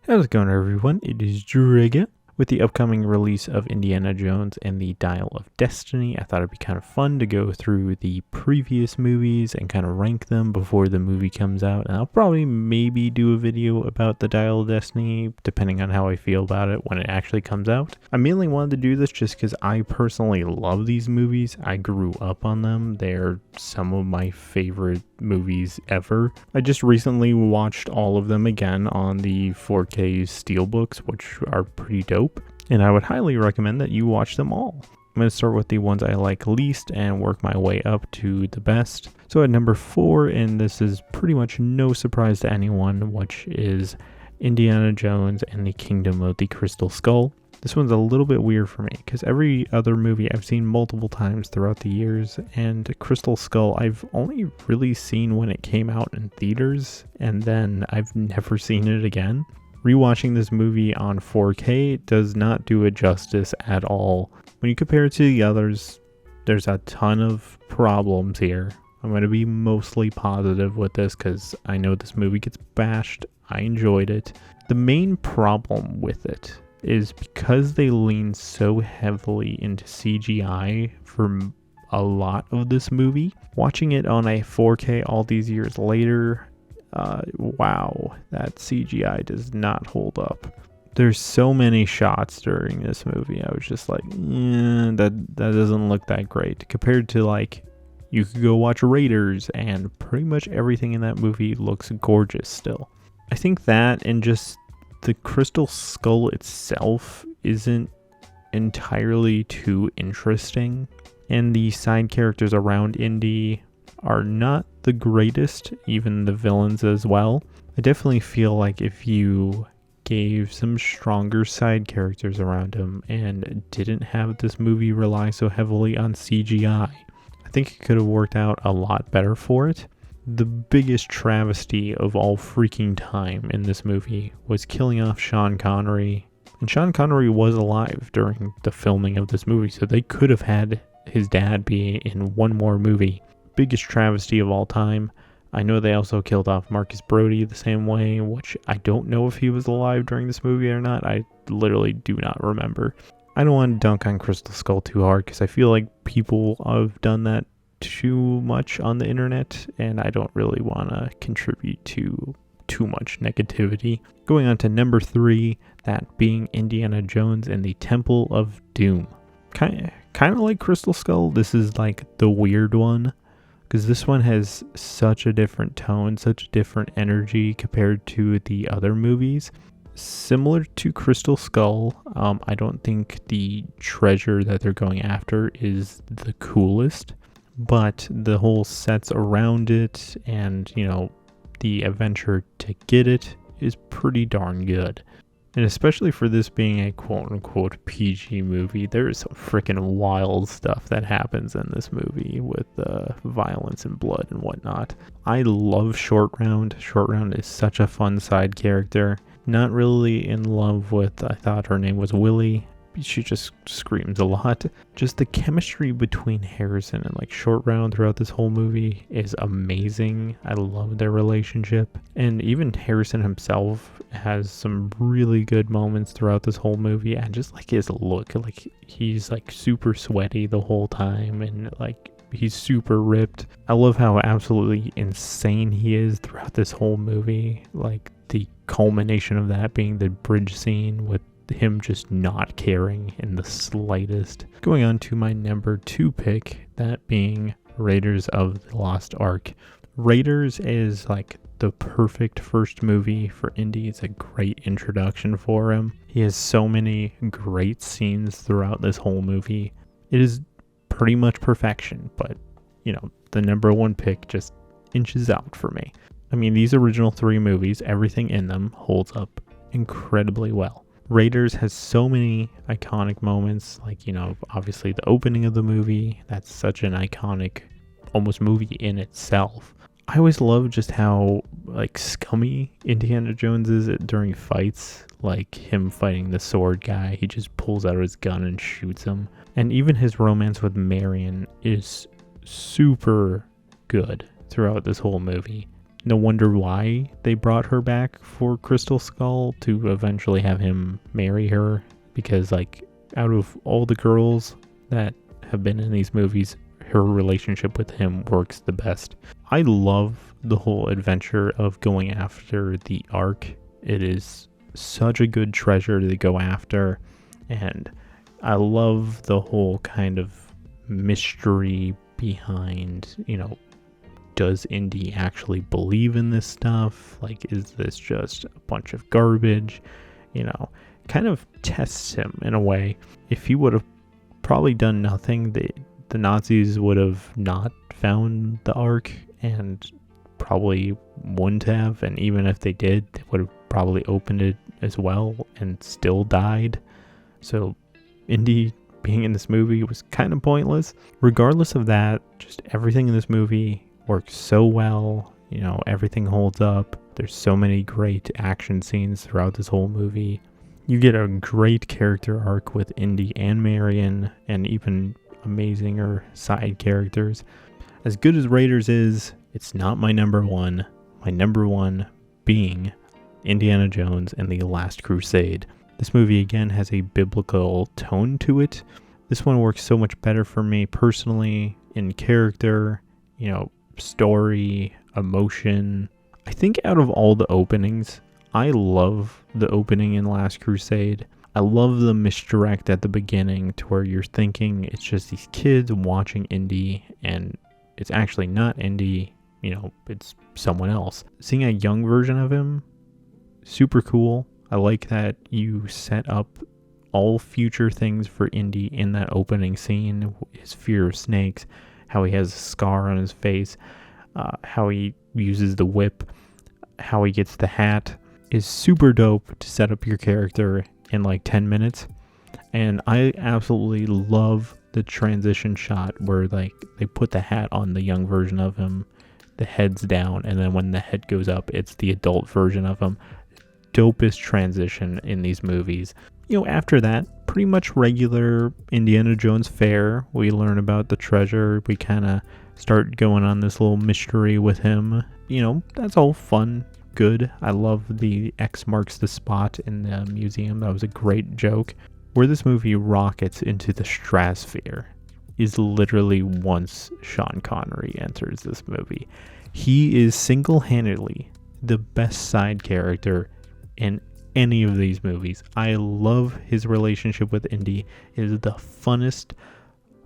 How's it going, everyone? It is Drega. With the upcoming release of Indiana Jones and the Dial of Destiny, I thought it'd be kind of fun to go through the previous movies and kind of rank them before the movie comes out. And I'll probably maybe do a video about the Dial of Destiny, depending on how I feel about it when it actually comes out. I mainly wanted to do this just because I personally love these movies. I grew up on them. They're some of my favorite movies ever. I just recently watched all of them again on the 4K Steelbooks, which are pretty dope, and I would highly recommend that you watch them all. I'm going to start with the ones I like least and work my way up to the best. So at number 4, and this is pretty much no surprise to anyone, which is Indiana Jones and the Kingdom of the Crystal Skull. This one's a little bit weird for me because every other movie I've seen multiple times throughout the years, and Crystal Skull I've only really seen when it came out in theaters, and then I've never seen it again. Rewatching this movie on 4K does not do it justice at all. When you compare it to the others, there's a ton of problems here. I'm going to be mostly positive with this because I know this movie gets bashed. I enjoyed it. The main problem with it is because they lean so heavily into CGI for a lot of this movie. Watching it on a 4K all these years later, wow, that CGI does not hold up. There's so many shots during this movie. I was just like, that doesn't look that great. Compared to, like, you could go watch Raiders and pretty much everything in that movie looks gorgeous still. I think that, and just the Crystal Skull itself isn't entirely too interesting, and the side characters around Indy are not the greatest, even the villains as well. I definitely feel like if you gave some stronger side characters around him and didn't have this movie rely so heavily on CGI, I think it could have worked out a lot better for it. The biggest travesty of all freaking time in this movie was killing off Sean Connery. And Sean Connery was alive during the filming of this movie, so they could have had his dad be in one more movie. Biggest travesty of all time. I know they also killed off Marcus Brody the same way, which I don't know if he was alive during this movie or not. I literally do not remember. I don't want to dunk on Crystal Skull too hard because I feel like people have done that too much on the internet, and I don't really want to contribute to too much negativity. Going on to number 3, that being Indiana Jones and the Temple of Doom. Kind of like Crystal Skull, this is like the weird one, because this one has such a different tone, such a different energy compared to the other movies. Similar to Crystal Skull, I don't think the treasure that they're going after is the coolest, but the whole sets around it and, the adventure to get it is pretty darn good. And especially for this being a quote-unquote PG movie, there is some freaking wild stuff that happens in this movie with violence and blood and whatnot. I love Short Round. Short Round is such a fun side character. Not really in love with, I thought her name was Willie. She just screams a lot. Just the chemistry between Harrison and Short Round throughout this whole movie is amazing. I love their relationship. And even Harrison himself has some really good moments throughout this whole movie. And just his look, he's super sweaty the whole time, and he's super ripped. I love how absolutely insane he is throughout this whole movie. The culmination of that being the bridge scene with him just not caring in the slightest. Going on to my number 2 pick, that being Raiders of the Lost Ark. Raiders is the perfect first movie for Indy. It's a great introduction for him. He has so many great scenes throughout this whole movie. It is pretty much perfection, but the number 1 pick just inches out for me. I mean, these original 3 movies, everything in them holds up incredibly well. Raiders has so many iconic moments, obviously the opening of the movie. That's such an iconic, almost movie in itself. I always love just how, scummy Indiana Jones is during fights. Him fighting the sword guy, he just pulls out his gun and shoots him. And even his romance with Marion is super good throughout this whole movie. no wonder why they brought her back for Crystal Skull, to eventually have him marry her, because like out of all the girls that have been in these movies, her relationship with him works the best. I love the whole adventure of going after the Ark. It is such a good treasure to go after, and I love the whole kind of mystery behind, does Indy actually believe in this stuff? Like, is this just a bunch of garbage? Kind of tests him in a way. If he would have probably done nothing, the Nazis would have not found the Ark, and probably wouldn't have. And even if they did, they would have probably opened it as well and still died. So Indy being in this movie was kind of pointless. Regardless of that, just everything in this movie works so well. Everything holds up. There's so many great action scenes throughout this whole movie. You get a great character arc with Indy and Marion, and even amazinger side characters. As good as Raiders is, it's not my number one. My number one being Indiana Jones and the Last Crusade. This movie again has a biblical tone to it. This one works so much better for me personally, in character, story, emotion. I think out of all the openings, I love the opening in Last Crusade. I love the misdirect at the beginning to where you're thinking it's just these kids watching Indy, and it's actually not Indy, it's someone else. Seeing a young version of him, super cool. I like that you set up all future things for Indy in that opening scene. His fear of snakes, how he has a scar on his face, how he uses the whip, how he gets the hat, is super dope to set up your character in like 10 minutes. And I absolutely love the transition shot where like they put the hat on the young version of him, the head's down, and then when the head goes up, it's the adult version of him. Dopest transition in these movies. After that, pretty much regular Indiana Jones fare. We learn about the treasure. We kind of start going on this little mystery with him. That's all fun, good. I love the X marks the spot in the museum. That was a great joke. Where this movie rockets into the stratosphere is literally once Sean Connery enters this movie. He is single-handedly the best side character in any of these movies. I love his relationship with Indy. It is the funnest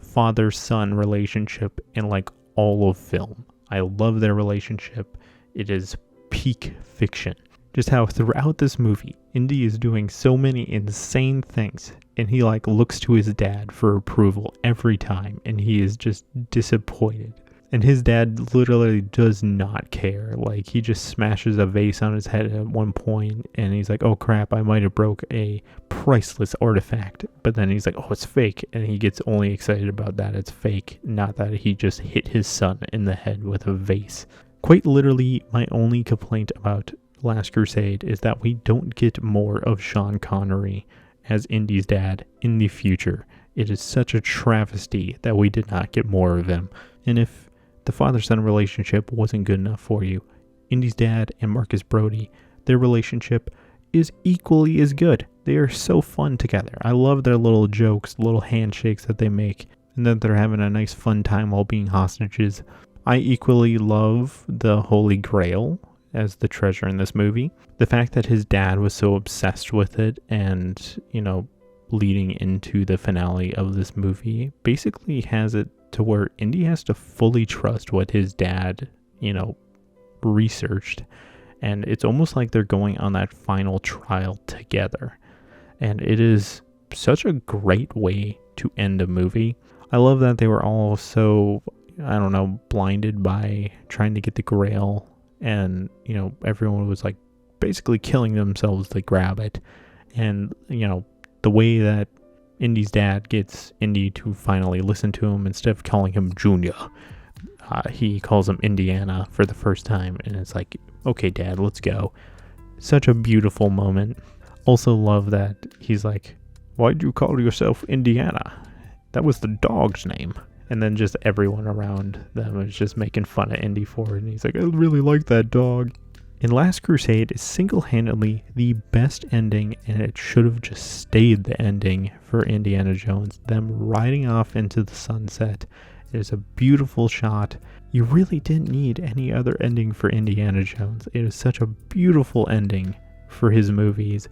father-son relationship in like all of film. I love their relationship. It is peak fiction. Just how throughout this movie, Indy is doing so many insane things, and he like looks to his dad for approval every time, and he is just disappointed. And his dad literally does not care. Like, he just smashes a vase on his head at one point, and he's like, oh crap, I might have broke a priceless artifact. But then he's like, oh, it's fake. And he gets only excited about that it's fake, not that he just hit his son in the head with a vase. Quite literally, my only complaint about Last Crusade is that we don't get more of Sean Connery as Indy's dad in the future. It is such a travesty that we did not get more of him. And if the father-son relationship wasn't good enough for you, Indy's dad and Marcus Brody, their relationship is equally as good. They are so fun together. I love their little jokes, little handshakes that they make, and that they're having a nice fun time while being hostages. I equally love the Holy Grail as the treasure in this movie. The fact that his dad was so obsessed with it, and, leading into the finale of this movie, basically has it to where Indy has to fully trust what his dad, researched. And it's almost like they're going on that final trial together. And it is such a great way to end a movie. I love that they were all so, blinded by trying to get the Grail. And, everyone was like basically killing themselves to grab it. And, the way that Indy's dad gets Indy to finally listen to him, instead of calling him Junior, he calls him Indiana for the first time. And it's like, okay, Dad, let's go. Such a beautiful moment. Also love that he's like, why'd you call yourself Indiana? That was the dog's name. And then just everyone around them is just making fun of Indy for it. And he's like, I really like that dog. And Last Crusade is single-handedly the best ending, and it should have just stayed the ending for Indiana Jones. Them riding off into the sunset. It is a beautiful shot. You really didn't need any other ending for Indiana Jones. It is such a beautiful ending for his movies.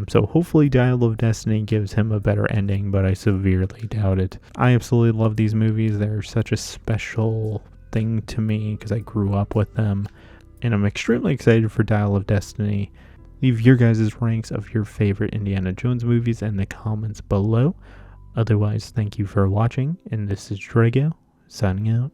So hopefully Dial of Destiny gives him a better ending, but I severely doubt it. I absolutely love these movies. They're such a special thing to me because I grew up with them, and I'm extremely excited for Dial of Destiny. Leave your guys' ranks of your favorite Indiana Jones movies in the comments below. Otherwise, thank you for watching, and this is Drago, signing out.